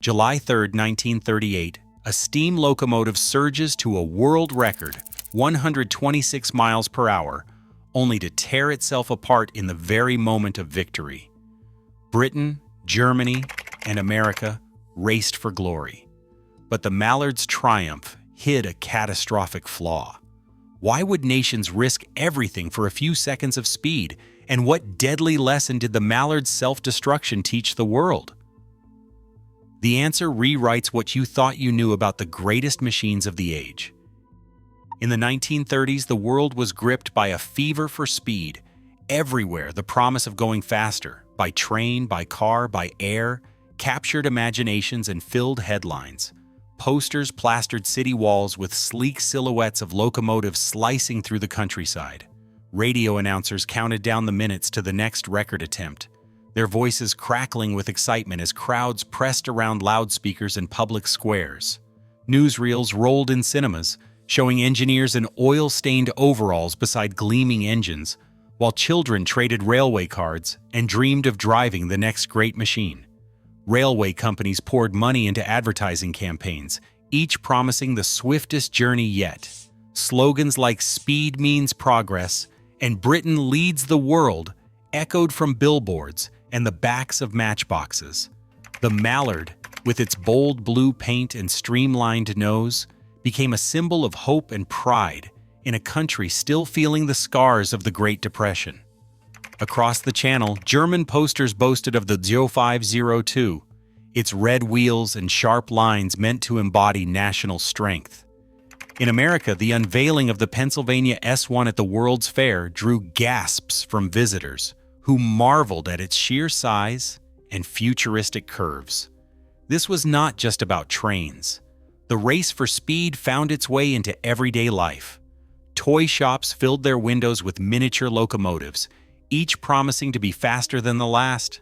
July 3, 1938, a steam locomotive surges to a world record, 126 miles per hour, only to tear itself apart in the very moment of victory. Britain, Germany, and America raced for glory. But the Mallard's triumph hid a catastrophic flaw. Why would nations risk everything for a few seconds of speed? And what deadly lesson did the Mallard's self-destruction teach the world? The answer rewrites what you thought you knew about the greatest machines of the age. In the 1930s, the world was gripped by a fever for speed. Everywhere, the promise of going faster, by train, by car, by air, captured imaginations and filled headlines. Posters plastered city walls with sleek silhouettes of locomotives slicing through the countryside. Radio announcers counted down the minutes to the next record attempt, their voices crackling with excitement as crowds pressed around loudspeakers in public squares. Newsreels rolled in cinemas, showing engineers in oil-stained overalls beside gleaming engines, while children traded railway cards and dreamed of driving the next great machine. Railway companies poured money into advertising campaigns, each promising the swiftest journey yet. Slogans like "Speed means progress" and "Britain leads the world" echoed from billboards and the backs of matchboxes. The Mallard, with its bold blue paint and streamlined nose, became a symbol of hope and pride in a country still feeling the scars of the Great Depression. Across the channel, German posters boasted of the 0502, its red wheels and sharp lines meant to embody national strength. In America, the unveiling of the Pennsylvania S1 at the World's Fair drew gasps from visitors, who marveled at its sheer size and futuristic curves. This was not just about trains. The race for speed found its way into everyday life. Toy shops filled their windows with miniature locomotives, each promising to be faster than the last.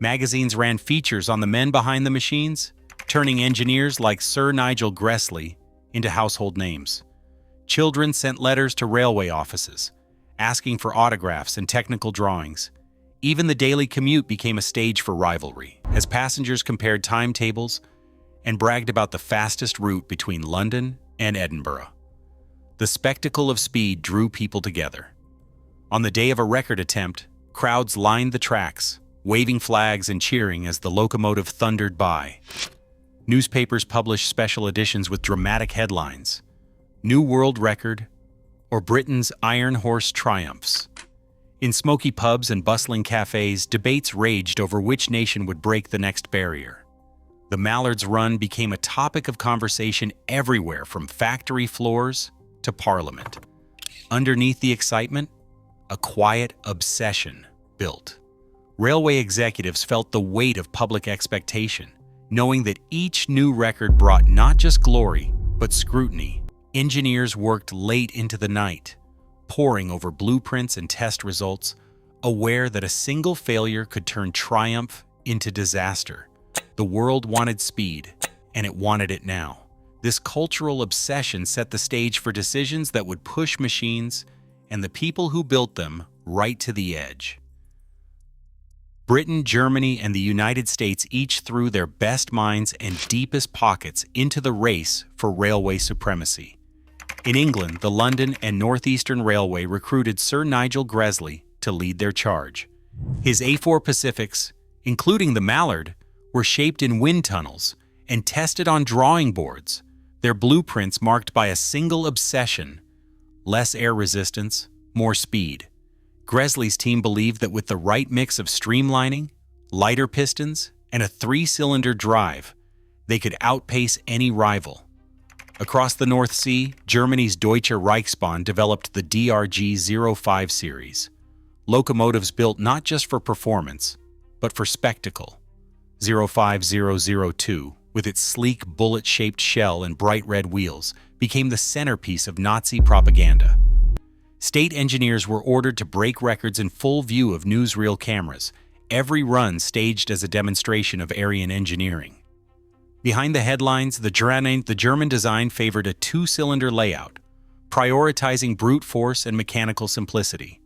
Magazines ran features on the men behind the machines, turning engineers like Sir Nigel Gresley into household names. Children sent letters to railway offices, asking for autographs and technical drawings. Even the daily commute became a stage for rivalry, as passengers compared timetables and bragged about the fastest route between London and Edinburgh. The spectacle of speed drew people together. On the day of a record attempt, crowds lined the tracks, waving flags and cheering as the locomotive thundered by. Newspapers published special editions with dramatic headlines: "New World Record" or "Britain's Iron Horse Triumphs." In smoky pubs and bustling cafes, debates raged over which nation would break the next barrier. The Mallard's run became a topic of conversation everywhere, from factory floors to Parliament. Underneath the excitement, a quiet obsession built. Railway executives felt the weight of public expectation, knowing that each new record brought not just glory, but scrutiny. Engineers worked late into the night, poring over blueprints and test results, aware that a single failure could turn triumph into disaster. The world wanted speed, and it wanted it now. This cultural obsession set the stage for decisions that would push machines and the people who built them right to the edge. Britain, Germany, and the United States each threw their best minds and deepest pockets into the race for railway supremacy. In England, the London and Northeastern Railway recruited Sir Nigel Gresley to lead their charge. His A4 Pacifics, including the Mallard, were shaped in wind tunnels and tested on drawing boards, their blueprints marked by a single obsession: less air resistance, more speed. Gresley's team believed that with the right mix of streamlining, lighter pistons, and a 3-cylinder drive, they could outpace any rival. Across the North Sea, Germany's Deutsche Reichsbahn developed the DRG-05 series, locomotives built not just for performance, but for spectacle. 05002, with its sleek bullet-shaped shell and bright red wheels, became the centerpiece of Nazi propaganda. State engineers were ordered to break records in full view of newsreel cameras, every run staged as a demonstration of Aryan engineering. Behind the headlines, the German design favored a 2-cylinder layout, prioritizing brute force and mechanical simplicity.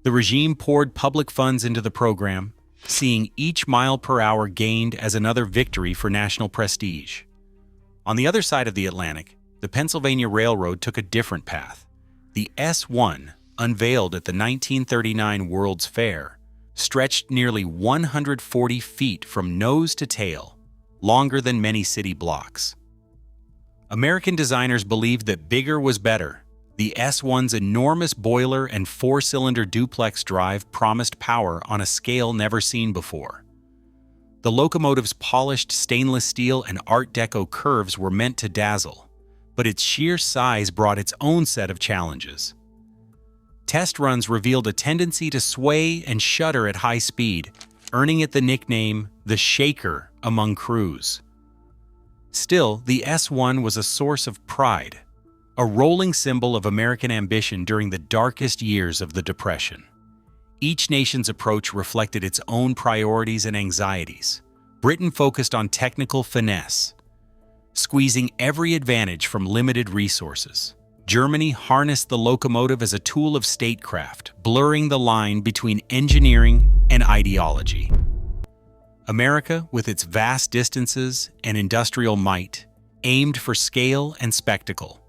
The regime poured public funds into the program, seeing each mile per hour gained as another victory for national prestige. On the other side of the Atlantic, the Pennsylvania Railroad took a different path. The S1, unveiled at the 1939 World's Fair, stretched nearly 140 feet from nose to tail, longer than many city blocks. American designers believed that bigger was better. The S1's enormous boiler and four-cylinder duplex drive promised power on a scale never seen before. The locomotive's polished stainless steel and Art Deco curves were meant to dazzle, but its sheer size brought its own set of challenges. Test runs revealed a tendency to sway and shudder at high speed, earning it the nickname the Shaker among crews. Still, the S1 was a source of pride, a rolling symbol of American ambition during the darkest years of the Depression. Each nation's approach reflected its own priorities and anxieties. Britain focused on technical finesse, squeezing every advantage from limited resources. Germany harnessed the locomotive as a tool of statecraft, blurring the line between engineering and ideology. America, with its vast distances and industrial might, aimed for scale and spectacle.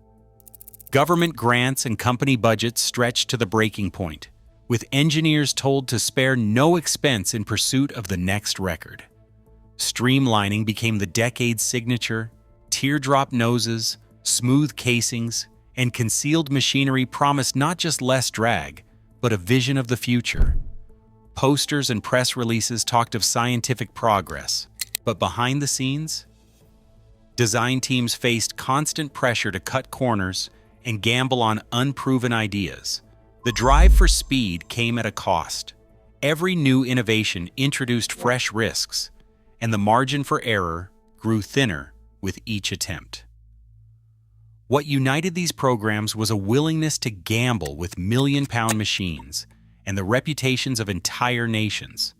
Government grants and company budgets stretched to the breaking point, with engineers told to spare no expense in pursuit of the next record. Streamlining became the decade's signature. Teardrop noses, smooth casings, and concealed machinery promised not just less drag, but a vision of the future. Posters and press releases talked of scientific progress, but behind the scenes, design teams faced constant pressure to cut corners and gamble on unproven ideas. The drive for speed came at a cost. Every new innovation introduced fresh risks, and the margin for error grew thinner with each attempt. What united these programs was a willingness to gamble with million-pound machines and the reputations of entire nations.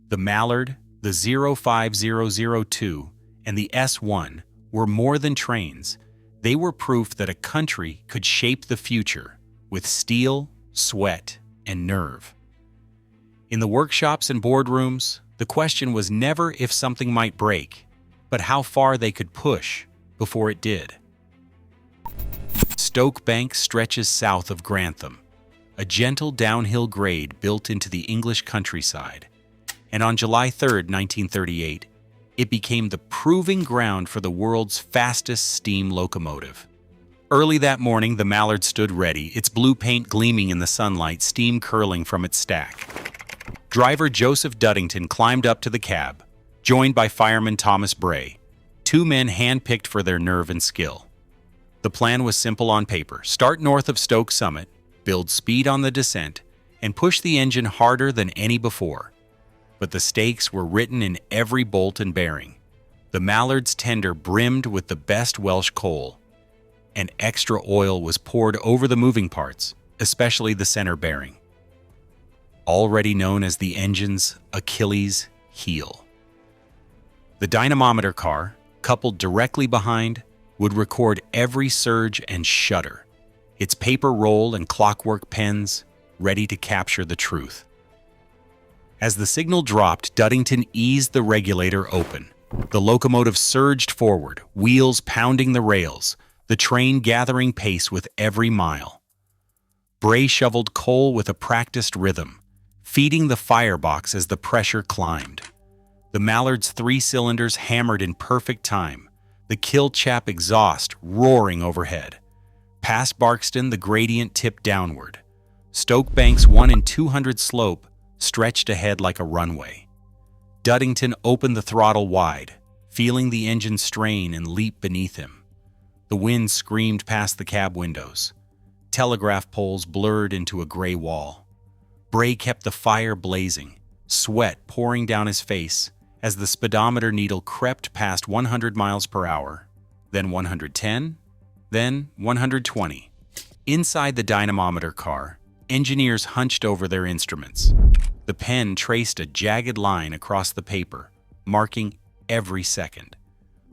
The Mallard, the 05002, and the S1 were more than trains. They were proof that a country could shape the future with steel, sweat, and nerve. In the workshops and boardrooms, the question was never if something might break, but how far they could push before it did. Stoke Bank stretches south of Grantham, a gentle downhill grade built into the English countryside, and on July 3, 1938, it became the proving ground for the world's fastest steam locomotive. Early that morning, the Mallard stood ready, its blue paint gleaming in the sunlight, steam curling from its stack. Driver Joseph Duddington climbed up to the cab, joined by fireman Thomas Bray, two men hand-picked for their nerve and skill. The plan was simple on paper: start north of Stoke Summit, build speed on the descent, and push the engine harder than any before. But the stakes were written in every bolt and bearing. The Mallard's tender brimmed with the best Welsh coal, and extra oil was poured over the moving parts, especially the center bearing, already known as the engine's Achilles heel. The dynamometer car, coupled directly behind, would record every surge and shudder, its paper roll and clockwork pens ready to capture the truth. As the signal dropped, Duddington eased the regulator open. The locomotive surged forward, wheels pounding the rails, the train gathering pace with every mile. Bray shoveled coal with a practiced rhythm, feeding the firebox as the pressure climbed. The Mallard's 3 cylinders hammered in perfect time, the kill chap exhaust roaring overhead. Past Barkston, the gradient tipped downward. Stoke Bank's 1 in 200 slope stretched ahead like a runway. Duddington opened the throttle wide, feeling the engine strain and leap beneath him. The wind screamed past the cab windows. Telegraph poles blurred into a gray wall. Bray kept the fire blazing, sweat pouring down his face as the speedometer needle crept past 100 miles per hour, then 110, then 120. Inside the dynamometer car, engineers hunched over their instruments. The pen traced a jagged line across the paper, marking every second.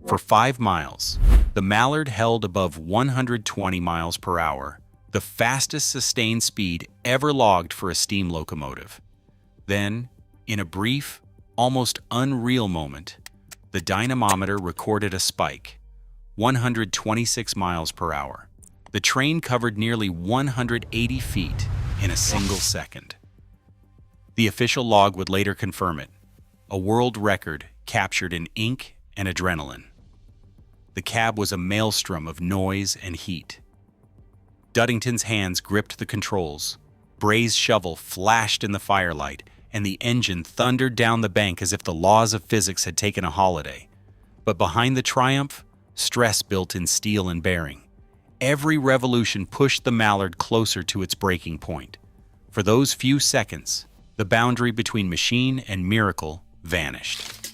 For 5 miles, the Mallard held above 120 miles per hour, the fastest sustained speed ever logged for a steam locomotive. Then, In a brief, almost unreal moment, the dynamometer recorded a spike, 126 miles per hour. The train covered nearly 180 feet in a single second. The official log would later confirm it, a world record captured in ink and adrenaline. The cab was a maelstrom of noise and heat. Duddington's hands gripped the controls. Bray's shovel flashed in the firelight, and the engine thundered down the bank as if the laws of physics had taken a holiday. But behind the triumph, stress built in steel and bearing. Every revolution pushed the Mallard closer to its breaking point. For those few seconds, the boundary between machine and miracle vanished.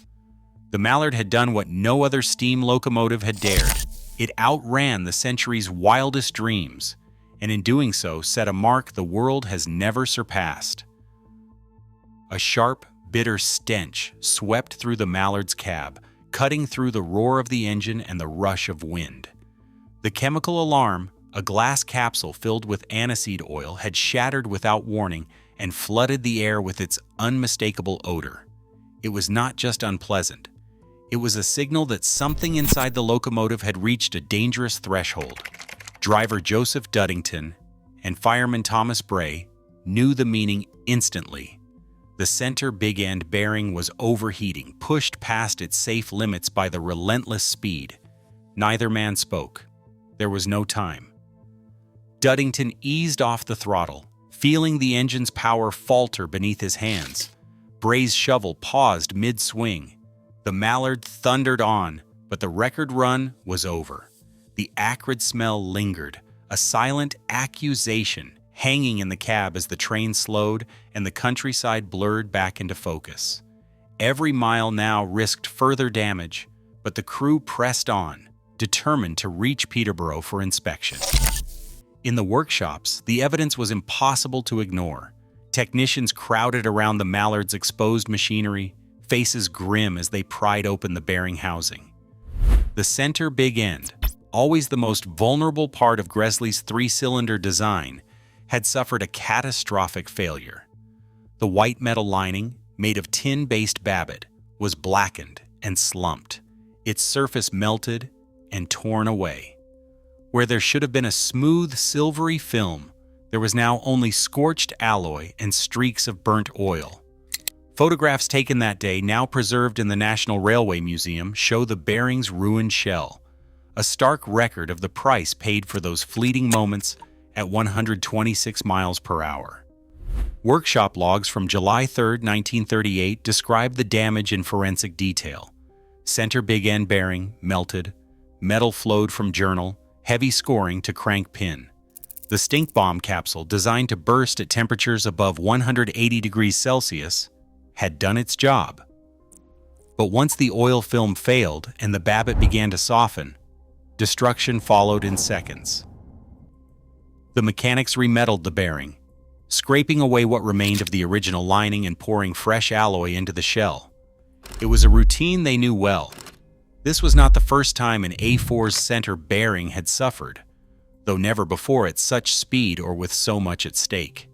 The Mallard had done what no other steam locomotive had dared. It outran the century's wildest dreams, and in doing so set a mark the world has never surpassed. A sharp, bitter stench swept through the Mallard's cab, cutting through the roar of the engine and the rush of wind. The chemical alarm, a glass capsule filled with aniseed oil, had shattered without warning and flooded the air with its unmistakable odor. It was not just unpleasant. It was a signal that something inside the locomotive had reached a dangerous threshold. Driver Joseph Duddington and fireman Thomas Bray knew the meaning instantly. The center big end bearing was overheating, pushed past its safe limits by the relentless speed. Neither man spoke. There was no time. Duddington eased off the throttle, feeling the engine's power falter beneath his hands. Bray's shovel paused mid-swing. The Mallard thundered on, but the record run was over. The acrid smell lingered, a silent accusation hanging in the cab as the train slowed and the countryside blurred back into focus. Every mile now risked further damage, but the crew pressed on, determined to reach Peterborough for inspection. In the workshops, the evidence was impossible to ignore. Technicians crowded around the Mallard's exposed machinery, faces grim as they pried open the bearing housing. The center big end, always the most vulnerable part of Gresley's three-cylinder design, had suffered a catastrophic failure. The white metal lining, made of tin-based babbitt, was blackened and slumped, its surface melted and torn away. Where there should have been a smooth, silvery film, there was now only scorched alloy and streaks of burnt oil. Photographs taken that day, now preserved in the National Railway Museum, show the bearing's ruined shell, a stark record of the price paid for those fleeting moments at 126 miles per hour. Workshop logs from July 3, 1938 describe the damage in forensic detail. Center big end bearing melted, metal flowed from journal, heavy scoring to crank pin. The stink bomb capsule, designed to burst at temperatures above 180 degrees Celsius, had done its job. But once the oil film failed and the babbitt began to soften, destruction followed in seconds. The mechanics remetaled the bearing, scraping away what remained of the original lining and pouring fresh alloy into the shell. It was a routine they knew well. This was not the first time an A4's center bearing had suffered, though never before at such speed or with so much at stake.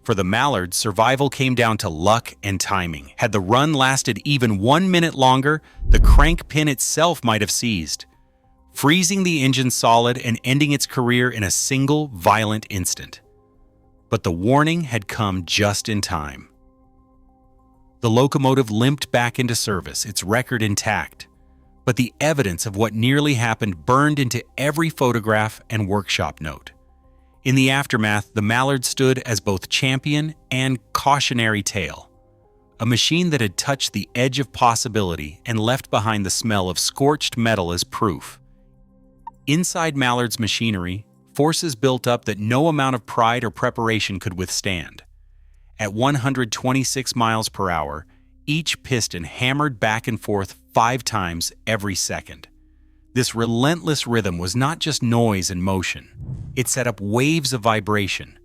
For the Mallard, survival came down to luck and timing. Had the run lasted even 1 minute longer, the crank pin itself might have seized, freezing the engine solid and ending its career in a single violent instant. But the warning had come just in time. The locomotive limped back into service, its record intact, but the evidence of what nearly happened burned into every photograph and workshop note. In the aftermath, the Mallard stood as both champion and cautionary tale, a machine that had touched the edge of possibility and left behind the smell of scorched metal as proof. Inside Mallard's machinery, forces built up that no amount of pride or preparation could withstand. At 126 miles per hour, each piston hammered back and forth 5 times every second. This relentless rhythm was not just noise and motion. It set up waves of vibration,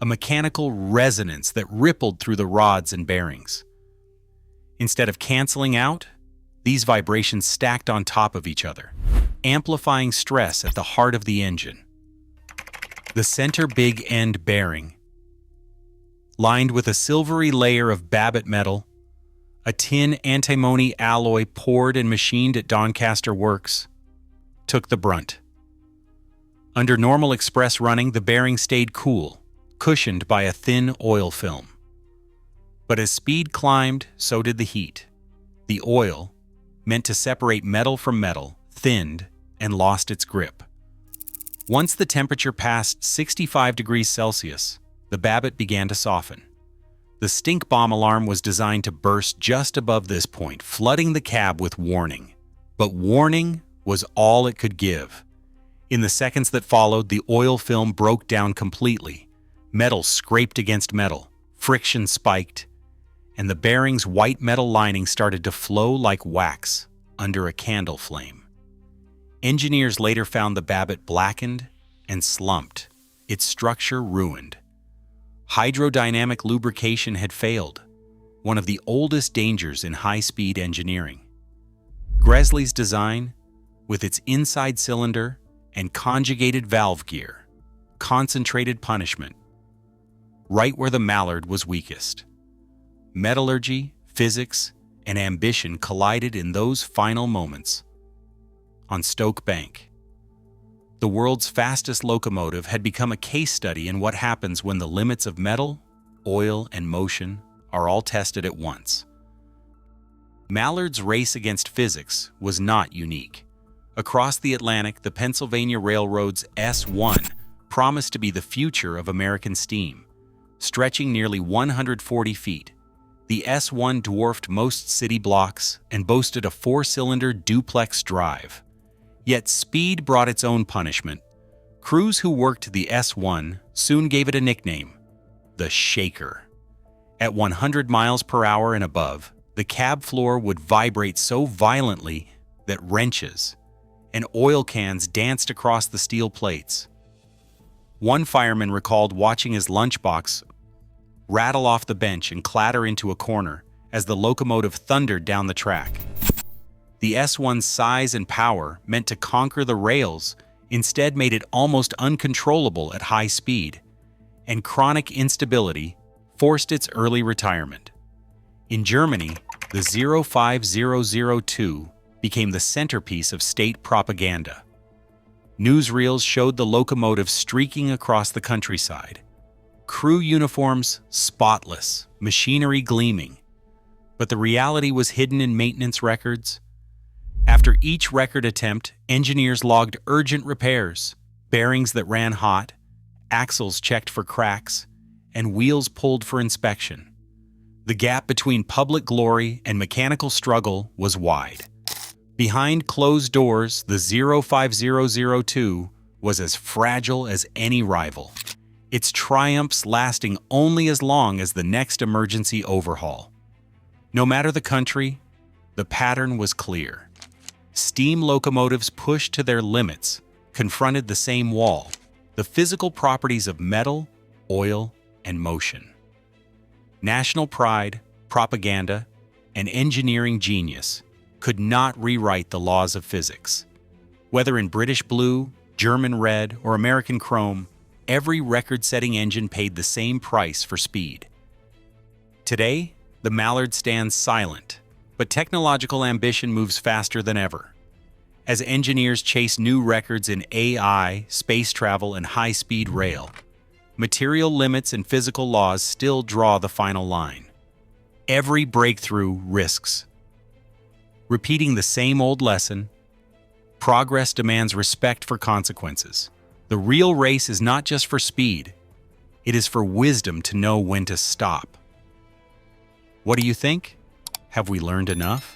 a mechanical resonance that rippled through the rods and bearings. Instead of canceling out, these vibrations stacked on top of each other, amplifying stress at the heart of the engine. The center big end bearing, lined with a silvery layer of babbitt metal, A tin antimony alloy poured and machined at Doncaster Works took the brunt. Under normal express running, the bearing stayed cool, cushioned by a thin oil film. But as speed climbed, so did the heat. The oil, meant to separate metal from metal, thinned and lost its grip. Once the temperature passed 65 degrees Celsius, the Babbitt began to soften. The stink bomb alarm was designed to burst just above this point, flooding the cab with warning. But warning was all it could give. In the seconds that followed, the oil film broke down completely. Metal scraped against metal, friction spiked, and the bearing's white metal lining started to flow like wax under a candle flame. Engineers later found the Babbitt blackened and slumped, its structure ruined. Hydrodynamic lubrication had failed, one of the oldest dangers in high-speed engineering. Gresley's design, with its inside cylinder and conjugated valve gear, concentrated punishment, right where the Mallard was weakest. Metallurgy, physics, and ambition collided in those final moments. On Stoke Bank, the world's fastest locomotive had become a case study in what happens when the limits of metal, oil, and motion are all tested at once. Mallard's race against physics was not unique. Across the Atlantic, the Pennsylvania Railroad's S1 promised to be the future of American steam. Stretching nearly 140 feet, the S1 dwarfed most city blocks and boasted a 4-cylinder duplex drive. Yet speed brought its own punishment. Crews who worked the S1 soon gave it a nickname, the Shaker. At 100 miles per hour and above, the cab floor would vibrate so violently that wrenches and oil cans danced across the steel plates. One fireman recalled watching his lunchbox rattle off the bench and clatter into a corner as the locomotive thundered down the track. The S1's size and power meant to conquer the rails, instead made it almost uncontrollable at high speed, and chronic instability forced its early retirement. In Germany, the 05002 became the centerpiece of state propaganda. Newsreels showed the locomotive streaking across the countryside. Crew uniforms spotless, machinery gleaming. But the reality was hidden in maintenance records. After each record attempt, engineers logged urgent repairs, bearings that ran hot, axles checked for cracks, and wheels pulled for inspection. The gap between public glory and mechanical struggle was wide. Behind closed doors, the 05002 was as fragile as any rival, its triumphs lasting only as long as the next emergency overhaul. No matter the country, the pattern was clear. Steam locomotives pushed to their limits confronted the same wall, the physical properties of metal, oil, and motion. National pride, propaganda, and engineering genius could not rewrite the laws of physics. Whether in British blue, German red, or American chrome, every record-setting engine paid the same price for speed. Today, the Mallard stands silent, but technological ambition moves faster than ever. As engineers chase new records in AI, space travel, and high-speed rail, material limits and physical laws still draw the final line. Every breakthrough risks. Repeating the same old lesson, progress demands respect for consequences. The real race is not just for speed, it is for wisdom to know when to stop. What do you think? Have we learned enough?